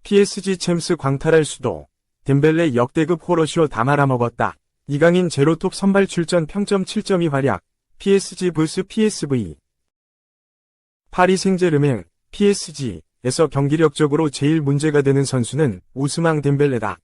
PSG 챔스 광탈할 수도. 덴벨레 역대급 호러쇼 다 말아먹었다. 이강인 제로톱 선발 출전 평점 7.2 활약. PSG vs PSV. 파리 생제르맹, PSG에서 경기력적으로 제일 문제가 되는 선수는 오스망 덴벨레다.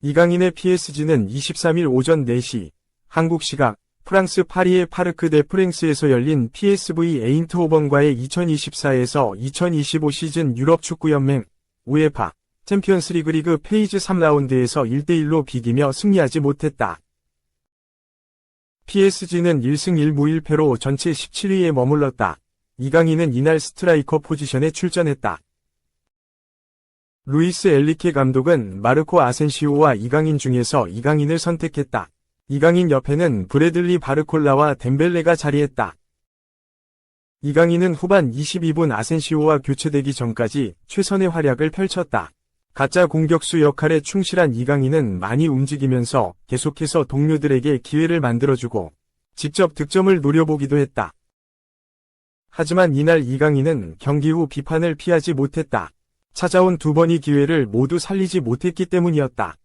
이강인의 PSG는 23일 오전 4시, 한국 시각, 프랑스 파리의 파르크 데 프랭스에서 열린 PSV 에인트호번과의 2024에서 2025 시즌 유럽 축구연맹, 우에파, 챔피언스리그 리그 페이즈 3라운드에서 1대1로 비기며 승리하지 못했다. PSG는 1승 1무 1패로 전체 17위에 머물렀다. 이강인은 이날 스트라이커 포지션에 출전했다. 루이스 엘리케 감독은 마르코 아센시오와 이강인 중에서 이강인을 선택했다. 이강인 옆에는 브래들리 바르콜라와 덴벨레가 자리했다. 이강인은 후반 22분 아센시오와 교체되기 전까지 최선의 활약을 펼쳤다. 가짜 공격수 역할에 충실한 이강인은 많이 움직이면서 계속해서 동료들에게 기회를 만들어주고 직접 득점을 노려보기도 했다. 하지만 이날 이강인은 경기 후 비판을 피하지 못했다. 찾아온 두 번의 기회를 모두 살리지 못했기 때문이었다.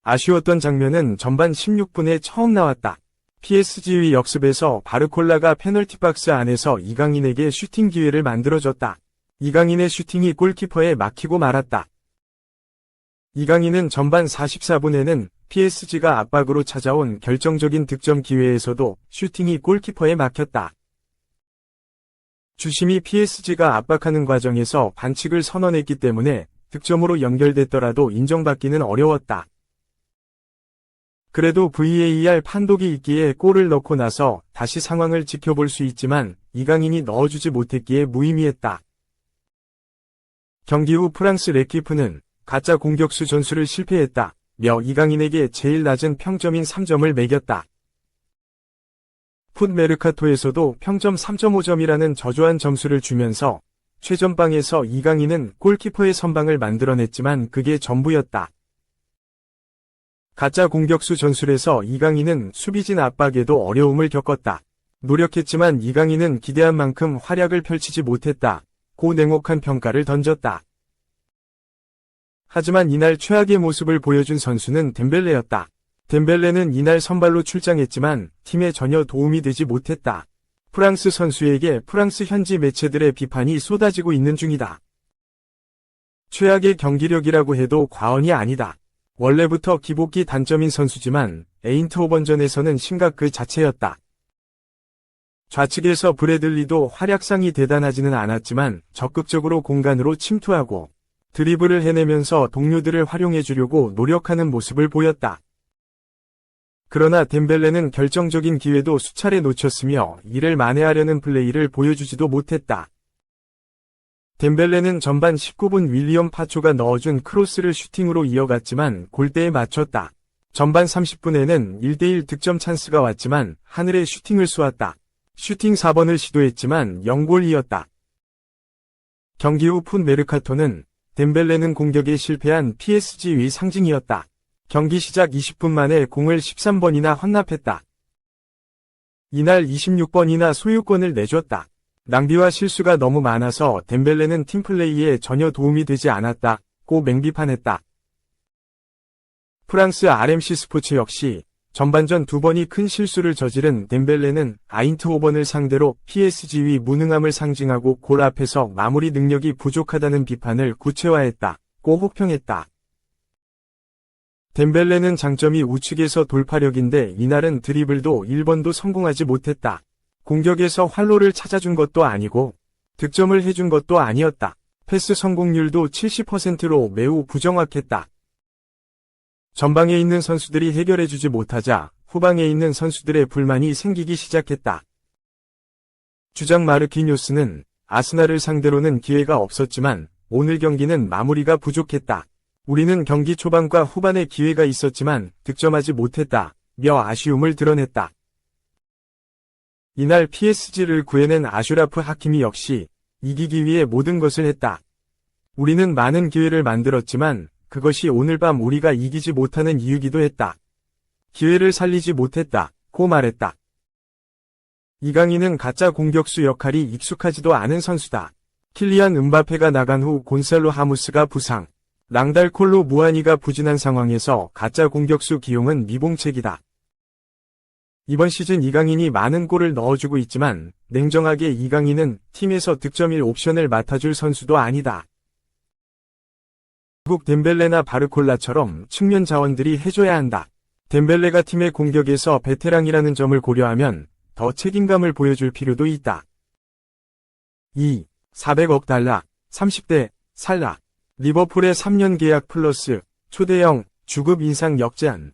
아쉬웠던 장면은 전반 16분에 처음 나왔다. PSG의 역습에서 바르콜라가 페널티 박스 안에서 이강인에게 슈팅 기회를 만들어줬다. 이강인의 슈팅이 골키퍼에 막히고 말았다. 이강인은 전반 44분에는 PSG가 압박으로 찾아온 결정적인 득점 기회에서도 슈팅이 골키퍼에 막혔다. 주심이 PSG가 압박하는 과정에서 반칙을 선언했기 때문에 득점으로 연결됐더라도 인정받기는 어려웠다. 그래도 VAR 판독이 있기에 골을 넣고 나서 다시 상황을 지켜볼 수 있지만 이강인이 넣어주지 못했기에 무의미했다. 경기 후 프랑스 레키프는 가짜 공격수 전술을 실패했다며 이강인에게 제일 낮은 평점인 3점을 매겼다. 풋메르카토에서도 평점 3.5점이라는 저조한 점수를 주면서 최전방에서 이강인은 골키퍼의 선방을 만들어냈지만 그게 전부였다. 가짜 공격수 전술에서 이강인은 수비진 압박에도 어려움을 겪었다. 노력했지만 이강인은 기대한 만큼 활약을 펼치지 못했다. 고 냉혹한 평가를 던졌다. 하지만 이날 최악의 모습을 보여준 선수는 덴벨레였다. 덴벨레는 이날 선발로 출장했지만 팀에 전혀 도움이 되지 못했다. 프랑스 선수에게 프랑스 현지 매체들의 비판이 쏟아지고 있는 중이다. 최악의 경기력이라고 해도 과언이 아니다. 원래부터 기복기 단점인 선수지만 에인트호번전에서는 심각 그 자체였다. 좌측에서 브래들리도 활약상이 대단하지는 않았지만 적극적으로 공간으로 침투하고 드리블을 해내면서 동료들을 활용해주려고 노력하는 모습을 보였다. 그러나 덴벨레는 결정적인 기회도 수차례 놓쳤으며 이를 만회하려는 플레이를 보여주지도 못했다. 덴벨레는 전반 19분 윌리엄 파초가 넣어준 크로스를 슈팅으로 이어갔지만 골대에 맞췄다. 전반 30분에는 1대1 득점 찬스가 왔지만 하늘에 슈팅을 쏘았다. 슈팅 4번을 시도했지만 0골이었다. 경기 후 풋메르카토는 덴벨레는 공격에 실패한 PSG의 상징이었다. 경기 시작 20분 만에 공을 13번이나 헌납했다. 이날 26번이나 소유권을 내줬다. 낭비와 실수가 너무 많아서 덴벨레는 팀플레이에 전혀 도움이 되지 않았다고 맹비판했다. 프랑스 RMC 스포츠 역시 전반전 두 번이 큰 실수를 저지른 덴벨레는 아인트호번을 상대로 PSG의 무능함을 상징하고 골 앞에서 마무리 능력이 부족하다는 비판을 구체화했다고 혹평했다. 덴벨레는 장점이 우측에서 돌파력인데 이날은 드리블도 1번도 성공하지 못했다. 공격에서 활로를 찾아준 것도 아니고 득점을 해준 것도 아니었다. 패스 성공률도 70%로 매우 부정확했다. 전방에 있는 선수들이 해결해주지 못하자 후방에 있는 선수들의 불만이 생기기 시작했다. 주장 마르키뇨스는 아스날을 상대로는 기회가 없었지만 오늘 경기는 마무리가 부족했다. 우리는 경기 초반과 후반에 기회가 있었지만 득점하지 못했다며 아쉬움을 드러냈다. 이날 PSG를 구해낸 아슈라프 하키미 역시 이기기 위해 모든 것을 했다. 우리는 많은 기회를 만들었지만 그것이 오늘 밤 우리가 이기지 못하는 이유기도 했다. 기회를 살리지 못했다고 말했다. 이강인은 가짜 공격수 역할이 익숙하지도 않은 선수다. 킬리안 음바페가 나간 후 곤살로 하무스가 부상, 랑달콜로 무아니가 부진한 상황에서 가짜 공격수 기용은 미봉책이다. 이번 시즌 이강인이 많은 골을 넣어주고 있지만 냉정하게 이강인은 팀에서 득점일 옵션을 맡아줄 선수도 아니다. 결국 덴벨레나 바르콜라처럼 측면 자원들이 해줘야 한다. 덴벨레가 팀의 공격에서 베테랑이라는 점을 고려하면 더 책임감을 보여줄 필요도 있다. 2. 400억 달러, 30대, 살라. 리버풀의 3년 계약 플러스 초대형 주급 인상 역제한.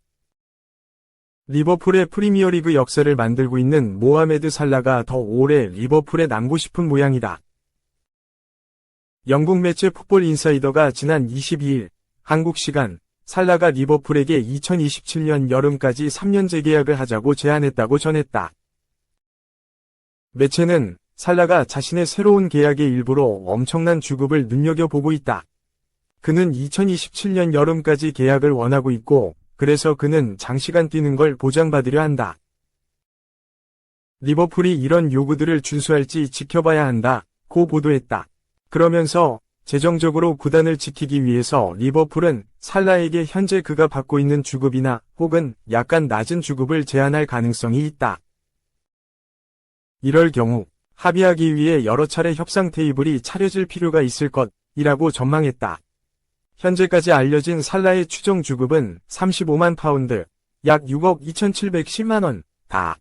리버풀의 프리미어리그 역사를 만들고 있는 모하메드 살라가 더 오래 리버풀에 남고 싶은 모양이다. 영국 매체 풋볼 인사이더가 지난 22일 한국 시간 살라가 리버풀에게 2027년 여름까지 3년 재계약을 하자고 제안했다고 전했다. 매체는 살라가 자신의 새로운 계약의 일부로 엄청난 주급을 눈여겨보고 있다. 그는 2027년 여름까지 계약을 원하고 있고 그래서 그는 장시간 뛰는 걸 보장받으려 한다. 리버풀이 이런 요구들을 준수할지 지켜봐야 한다고 보도했다. 그러면서 재정적으로 구단을 지키기 위해서 리버풀은 살라에게 현재 그가 받고 있는 주급이나 혹은 약간 낮은 주급을 제한할 가능성이 있다. 이럴 경우 합의하기 위해 여러 차례 협상 테이블이 차려질 필요가 있을 것이라고 전망했다. 현재까지 알려진 살라의 추정 주급은 35만 파운드, 약 6억 2,710만 원, 다.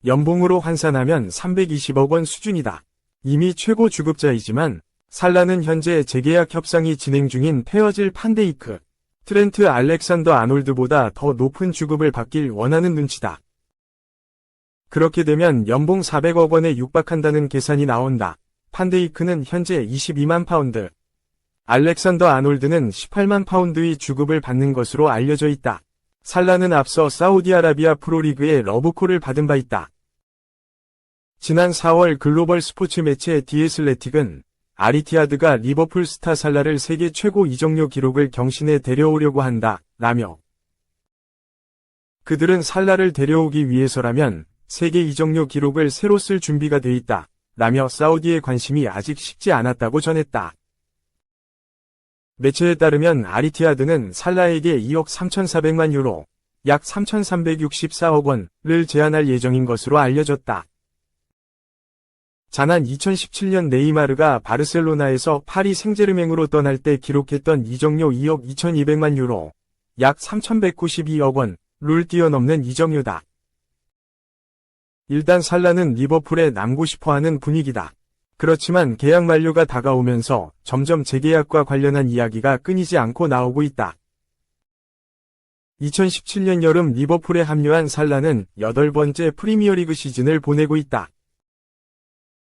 연봉으로 환산하면 320억 원 수준이다. 이미 최고 주급자이지만 살라는 현재 재계약 협상이 진행 중인 페어질 판데이크, 트렌트 알렉산더 아놀드보다 더 높은 주급을 받길 원하는 눈치다. 그렇게 되면 연봉 400억 원에 육박한다는 계산이 나온다. 판데이크는 현재 22만 파운드, 알렉산더 아놀드는 18만 파운드의 주급을 받는 것으로 알려져 있다. 살라는 앞서 사우디아라비아 프로리그의 러브콜을 받은 바 있다. 지난 4월 글로벌 스포츠 매체 디애슬레틱은 아리티아드가 리버풀 스타 살라를 세계 최고 이적료 기록을 경신해 데려오려고 한다, 라며 그들은 살라를 데려오기 위해서라면 세계 이적료 기록을 새로 쓸 준비가 돼 있다, 라며 사우디의 관심이 아직 식지 않았다고 전했다. 매체에 따르면 아리티아드는 살라에게 2억 3,400만 유로, 약 3,364억 원을 제안할 예정인 것으로 알려졌다. 지난 2017년 네이마르가 바르셀로나에서 파리 생제르맹으로 떠날 때 기록했던 이적료 2억 2,200만 유로, 약 3,192억 원을 뛰어넘는 이적료다. 일단 살라는 리버풀에 남고 싶어하는 분위기다. 그렇지만 계약 만료가 다가오면서 점점 재계약과 관련한 이야기가 끊이지 않고 나오고 있다. 2017년 여름 리버풀에 합류한 살라는 8번째 프리미어리그 시즌을 보내고 있다.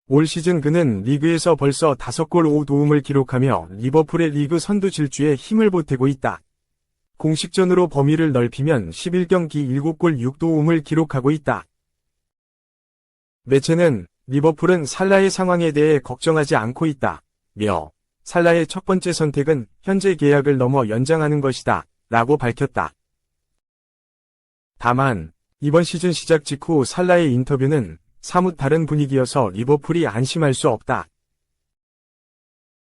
올 시즌 그는 리그에서 벌써 5골 5도움을 기록하며 리버풀의 리그 선두 질주에 힘을 보태고 있다. 공식전으로 범위를 넓히면 11경기 7골 6도움을 기록하고 있다. 매체는 리버풀은 살라의 상황에 대해 걱정하지 않고 있다며 살라의 첫 번째 선택은 현재 계약을 넘어 연장하는 것이다 라고 밝혔다. 다만 이번 시즌 시작 직후 살라의 인터뷰는 사뭇 다른 분위기여서 리버풀이 안심할 수 없다.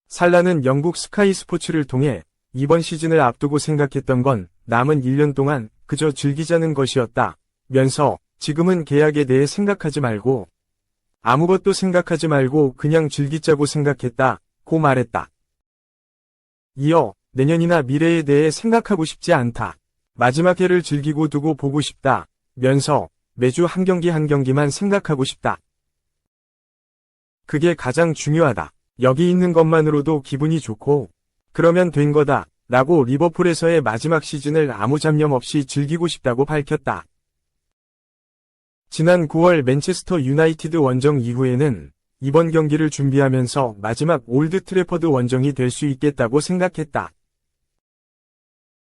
살라는 영국 스카이 스포츠를 통해 이번 시즌을 앞두고 생각했던 건 남은 1년 동안 그저 즐기자는 것이었다 면서 지금은 계약에 대해 생각하지 말고 아무것도 생각하지 말고 그냥 즐기자고 생각했다고 말했다. 이어 내년이나 미래에 대해 생각하고 싶지 않다. 마지막 해를 즐기고 두고 보고 싶다 면서 매주 한 경기 한 경기만 생각하고 싶다. 그게 가장 중요하다. 여기 있는 것만으로도 기분이 좋고 그러면 된 거다 라고 리버풀에서의 마지막 시즌을 아무 잡념 없이 즐기고 싶다고 밝혔다. 지난 9월 맨체스터 유나이티드 원정 이후에는 이번 경기를 준비하면서 마지막 올드 트래퍼드 원정이 될 수 있겠다고 생각했다.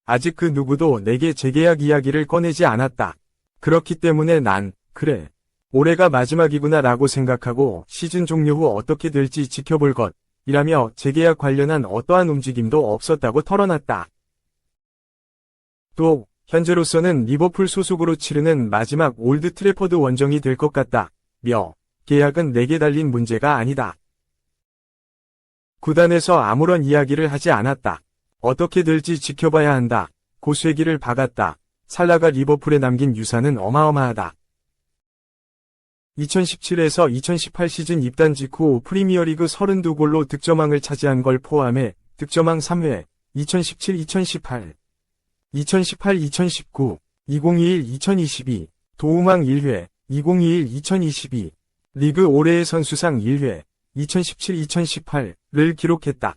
아직 그 누구도 내게 재계약 이야기를 꺼내지 않았다. 그렇기 때문에 난 그래, 올해가 마지막이구나 라고 생각하고 시즌 종료 후 어떻게 될지 지켜볼 것이라며 재계약 관련한 어떠한 움직임도 없었다고 털어놨다. 또 현재로서는 리버풀 소속으로 치르는 마지막 올드 트래퍼드 원정이 될 것 같다며 계약은 내게 달린 문제가 아니다. 구단에서 아무런 이야기를 하지 않았다. 어떻게 될지 지켜봐야 한다. 고쇠기를 박았다. 살라가 리버풀에 남긴 유산은 어마어마하다. 2017에서 2018 시즌 입단 직후 프리미어리그 32골로 득점왕을 차지한 걸 포함해 득점왕 3회, 2017-2018, 2018-2019, 2021-2022, 도움왕 1회, 2021-2022, 리그 올해의 선수상 1회, 2017-2018를 기록했다.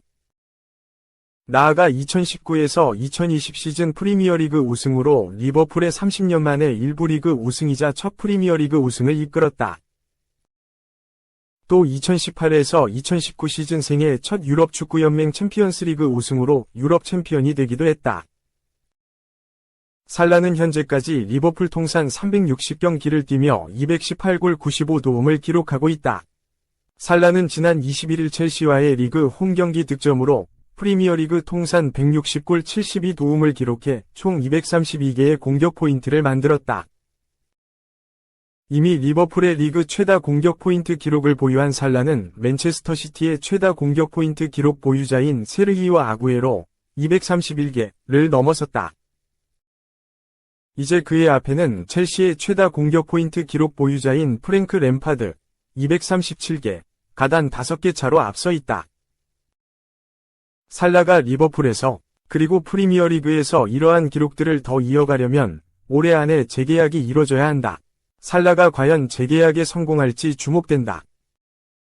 나아가 2019에서 2020 시즌 프리미어리그 우승으로 리버풀의 30년 만에 1부 리그 우승이자 첫 프리미어리그 우승을 이끌었다. 또 2018에서 2019 시즌 생애 첫 유럽 축구연맹 챔피언스리그 우승으로 유럽 챔피언이 되기도 했다. 살라는 현재까지 리버풀 통산 360경기를 뛰며 218골 95도움을 기록하고 있다. 살라는 지난 21일 첼시와의 리그 홈경기 득점으로 프리미어리그 통산 160골 72도움을 기록해 총 232개의 공격 포인트를 만들었다. 이미 리버풀의 리그 최다 공격 포인트 기록을 보유한 살라는 맨체스터 시티의 최다 공격 포인트 기록 보유자인 세르히오 아구에로 231개를 넘어섰다. 이제 그의 앞에는 첼시의 최다 공격 포인트 기록 보유자인 프랭크 램파드 237개, 가단 5개 차로 앞서 있다. 살라가 리버풀에서 그리고 프리미어리그에서 이러한 기록들을 더 이어가려면 올해 안에 재계약이 이뤄져야 한다. 살라가 과연 재계약에 성공할지 주목된다.